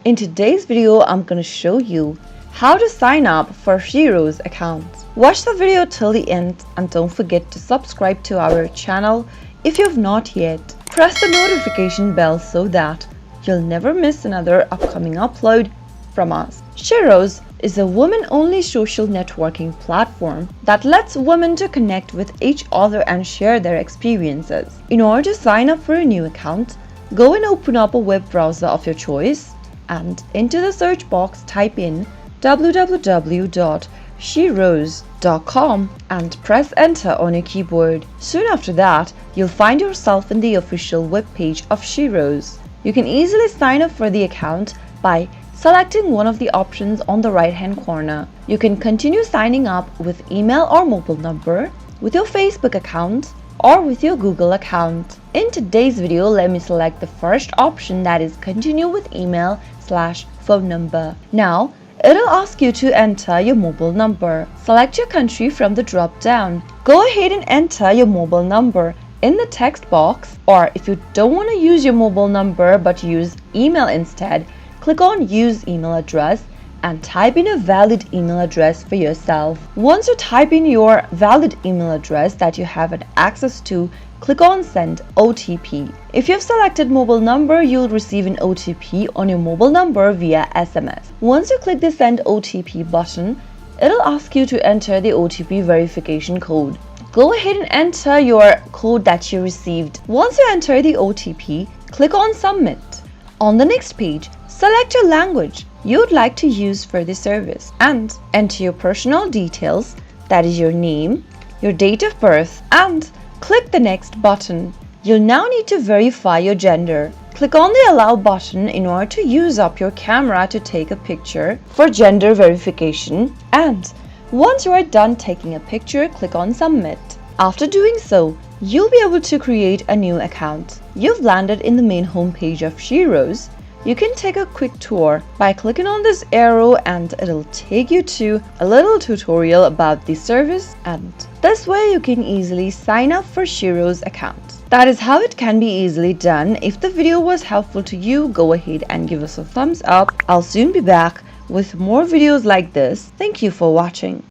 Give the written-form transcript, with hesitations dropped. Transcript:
In today's video, I'm going to show you how to sign up for SHEROES account. Watch the video till the end and don't forget to subscribe to our channel if you have not yet. Press the notification bell so that you'll never miss another upcoming upload from us. SHEROES is a women-only social networking platform that lets women to connect with each other and share their experiences. In order to sign up for a new account, go and open up a web browser of your choice and into the search box type in www.sheroes.com and press enter on your keyboard. Soon after that, you'll find yourself in the official webpage of SHEROES. You can easily sign up for the account by selecting one of the options on the right hand corner. You can continue signing up with email or mobile number, with your Facebook account, or with your Google account. In today's video, let me select the first option, that is continue with email/phone number. Now, it'll ask you to enter your mobile number. Select your country from the drop down. Go ahead and enter your mobile number in the text box, or if you don't want to use your mobile number but use email instead, click on use email address and type in a valid email address for yourself. Once you type in your valid email address that you have access to, click on send OTP. If you've selected mobile number, you'll receive an OTP on your mobile number via SMS. Once you click the send OTP button, it'll ask you to enter the OTP verification code. Go ahead and enter your code that you received. Once you enter the OTP, click on submit. On the next page, select your language you'd like to use for the service and enter your personal details, that is your name, your date of birth, and click the next button. You'll now need to verify your gender. Click on the allow button in order to use up your camera to take a picture for gender verification, and once you are done taking a picture, click on submit. After doing so, you'll be able to create a new account. You've landed in the main homepage of SHEROES. You can take a quick tour by clicking on this arrow and it'll take you to a little tutorial about the service, and this way you can easily sign up for SHEROES account. That is how it can be easily done. If the video was helpful to you, go ahead and give us a thumbs up. I'll soon be back with more videos like this. Thank you for watching.